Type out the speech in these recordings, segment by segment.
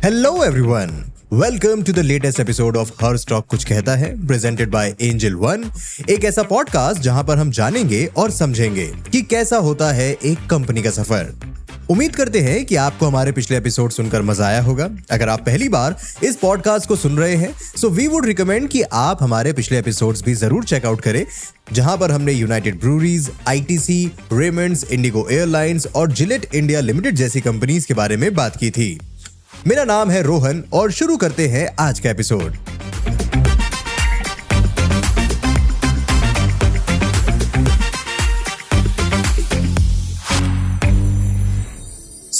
Hello everyone, welcome to the latest episode of हर stock कुछ कहता है, प्रेजेंटेड बाय एंजल वन। एक ऐसा पॉडकास्ट जहां पर हम जानेंगे और समझेंगे कि कैसा होता है एक कंपनी का सफर। उम्मीद करते हैं कि आपको हमारे पिछले एपिसोड सुनकर मजा आया होगा। अगर आप पहली बार इस पॉडकास्ट को सुन रहे हैं सो वी वुड रिकमेंड कि आप हमारे पिछले एपिसोड्स भी जरूर चेकआउट करें, जहां पर हमने United breweries, ITC, Raymond's, Indigo airlines और जिलेट इंडिया लिमिटेड जैसी कंपनीज के बारे में बात की थी। मेरा नाम है रोहन और शुरू करते हैं आज का एपिसोड।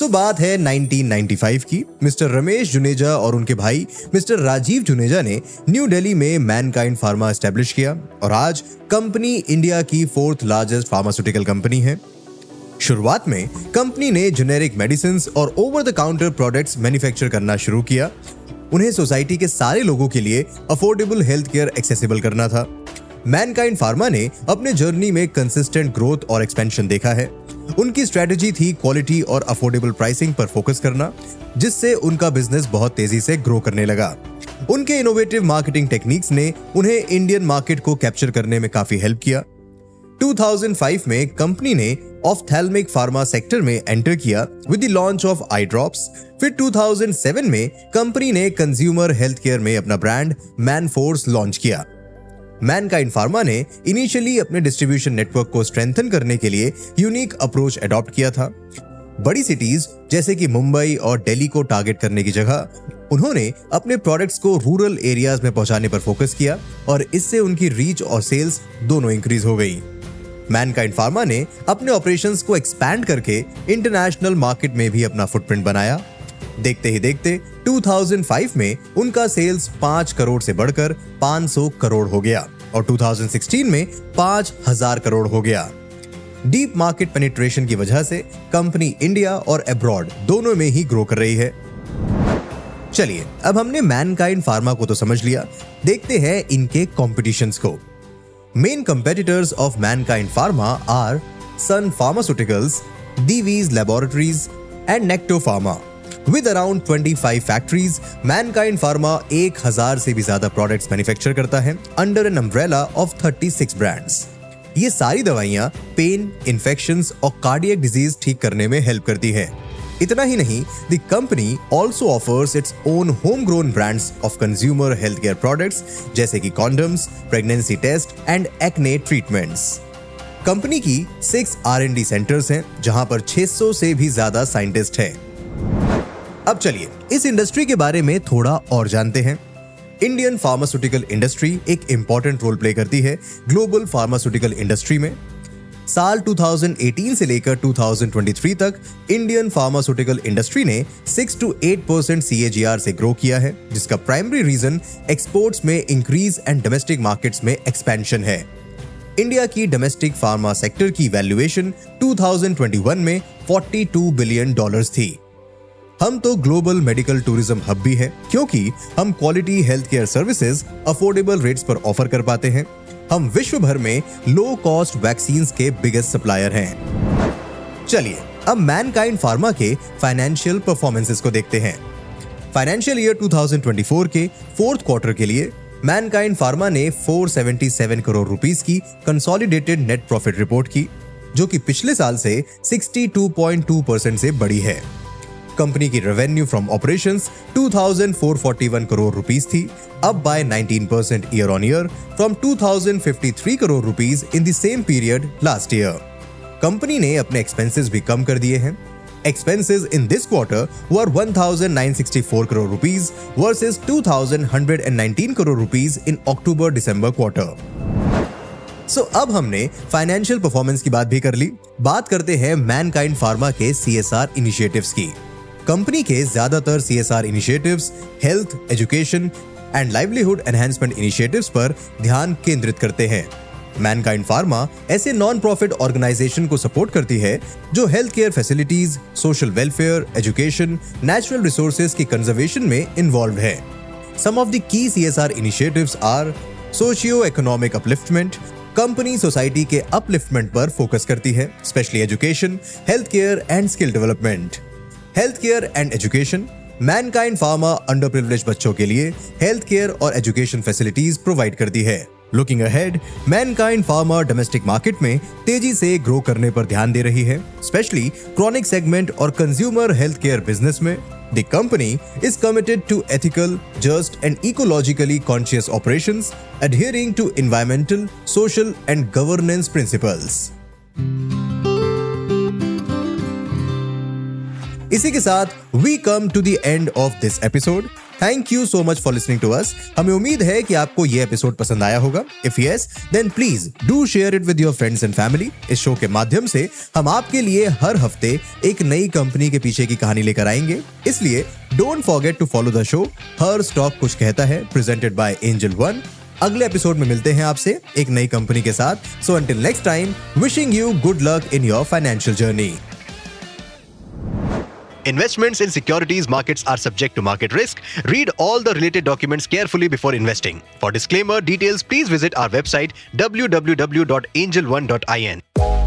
बात है 1995 की। मिस्टर रमेश जुनेजा और उनके भाई मिस्टर राजीव जुनेजा ने न्यू दिल्ली में मैनकाइंड फार्मा एस्टेब्लिश किया और आज कंपनी इंडिया की 4th लार्जेस्ट फार्मास्यूटिकल कंपनी है। शुरुआत में कंपनी ने जेनेरिक मेडिसिन और over the counter products manufacture करना शुरू किया। उन्हें सोसाइटी के सारे लोगों के लिए अफोर्डेबल हेल्थ केयर एक्सेसिबल करना था। मैनकाइंड फार्मा ने अपने जर्नी में कंसिस्टेंट ग्रोथ और एक्सपेंशन देखा है। उनकी स्ट्रेटजी थी क्वालिटी और अफोर्डेबल प्राइसिंग पर फोकस करना, जिससे उनका बिजनेस बहुत तेजी से ग्रो करने लगा। उनके इनोवेटिव मार्केटिंग टेक्निक्स ने उन्हें इंडियन मार्केट को कैप्चर करने में काफी हेल्प किया। 2005 में कंपनी ने ऑफ्थेल्मिक फार्मा सेक्टर में एंटर किया with the launch of eye drops. फिर 2007 में कंपनी ने कंज्यूमर हेल्थ केयर में अपना ब्रांड मैनफोर्स लॉन्च किया। मैनकाइंड फार्मा ने इनिशियली अपने डिस्ट्रीब्यूशन नेटवर्क को स्ट्रेंथन करने के लिए यूनिक अप्रोच अडॉप्ट किया था। बड़ी सिटीज जैसे कि मुंबई और दिल्ली को टारगेट करने की जगह उन्होंने अपने प्रोडक्ट्स को रूरल एरियाज में पहुंचाने पर फोकस किया और इससे उनकी रीच और सेल्स दोनों इंक्रीज हो गई। मैनकाइंड फार्मा ने अपने ऑपरेशंस को एक्सपैंड करके इंटरनेशनल मार्केट में भी अपना फुटप्रिंट बनाया। देखते ही देखते 2005 में उनका सेल्स 5 करोड़ से बढ़कर 500 करोड़ हो गया और 2016 में 5000 करोड़ हो गया। डीप मार्केट पेनिट्रेशन की वजह से कंपनी इंडिया और अब्रॉड दोनों में ही ग्रो कर रही है। चलिए, अब हमने मैनकाइंड फार्मा को तो समझ लिया, देखते हैं इनके कॉम्पिटिशंस को। Main competitors of Mankind Pharma are Sun Pharmaceuticals, Divi's Laboratories and नेक्टो Pharma. With around 25 factories, Mankind Pharma 1000 से भी ज्यादा प्रोडक्ट्स मैन्युफैक्चर करता है under an umbrella of 36 brands. ये सारी दवाइयां पेन, इन्फेक्शंस और कार्डियक डिजीज ठीक करने में हेल्प करती हैं। इतना ही नहीं, the company also offers its own home grown brands of consumer health care products जैसे कि condoms, pregnancy test and acne treatments. Company की 6 R&D सेंटर्स हैं जहां पर 600 से भी ज्यादा साइंटिस्ट हैं। अब चलिए इस इंडस्ट्री के बारे में थोड़ा और जानते हैं। इंडियन फार्मास्यूटिकल इंडस्ट्री एक इंपॉर्टेंट रोल प्ले करती है ग्लोबल फार्मास्यूटिकल इंडस्ट्री में। साल 2018 से लेकर 2023 तक इंडियन फार्मास्यूटिकल इंडस्ट्री ने 6 to 8% CAGR से ग्रो किया है, जिसका प्राइमरी रीजन एक्सपोर्ट्स में इंक्रीज एंड डोमेस्टिक मार्केट्स में एक्सपेंशन है। इंडिया की डोमेस्टिक फार्मा सेक्टर की वैल्यूएशन 2021 में $42 बिलियन थी। हम तो ग्लोबल मेडिकल टूरिज्म हब भी है, क्योंकि हम quality health care services affordable rates पर ऑफर कर पाते हैं। हम विश्व भर में लो कॉस्ट वैक्सीन्स के बिगेस्ट सप्लायर हैं। चलिए अब मैनकाइंड फार्मा के फाइनेंशियल परफॉर्मेंसेस को देखते हैं। फाइनेंशियल ईयर 2024 के 4th क्वार्टर के लिए मैनकाइंड फार्मा ने 477 करोड़ रुपीस की कंसोलिडेटेड नेट प्रॉफिट रिपोर्ट की, जो कि पिछले साल से 62.2% से बढ़ी है। कंपनी की revenue from operations 2441 crore rupees थी, up by 19% year on year from 2053 crore rupees in the same period last year. Company ने अपने एक्सपेंसेस भी कम कर दिए हैं। Expenses in this quarter were 1964 crore rupees versus 2119 crore rupees in October December quarter. अब हमने फाइनेंशियल परफॉर्मेंस की बात भी कर ली। बात करते हैं मैनकाइंड फार्मा के CSR इनिशिएटिव्स की। कंपनी के ज्यादातर CSR initiatives health, education and livelihood enhancement initiatives पर ध्यान केंद्रित करते हैं। मैनकाइंड फार्मा ऐसे नॉन प्रॉफिट ऑर्गेनाइजेशन को सपोर्ट करती है जो health care facilities, social welfare, education, natural resources की कंजर्वेशन में इन्वॉल्व है। Some of the key CSR initiatives are socio economic upliftment. Company society के अपलिफ्टमेंट पर फोकस करती है, specially education, health care and skill development. Health care and education Mankind pharma under privilege बच्चों के लिए health care और education facilities provide करती है। Looking ahead, Mankind pharma domestic market में तेजी से ग्रो करने पर ध्यान दे रही है, स्पेशली क्रॉनिक सेगमेंट और कंज्यूमर हेल्थ केयर बिजनेस में। The company is committed to ethical, just and ecologically conscious operations, adhering to environmental, social and governance principles. इसी के साथ we come to the end of this episode. Thank you so much for listening to us. हमें उम्मीद है कि आपको ये episode पसंद आया होगा। If yes, then please do share it with your friends and family. इस शो के माध्यम से हम आपके लिए हर हफ्ते एक नई कंपनी के पीछे की कहानी लेकर आएंगे। इसलिए don't forget to follow the show. Her stock कुछ कहता है, presented by Angel One. अगले एपिसोड में मिलते हैं आपसे एक नई कंपनी के साथ। So until next time, wishing you good luck in your financial journey. Investments in securities markets are subject to market risk. Read all the related documents carefully before investing. For disclaimer details, please visit our website www.angelone.in.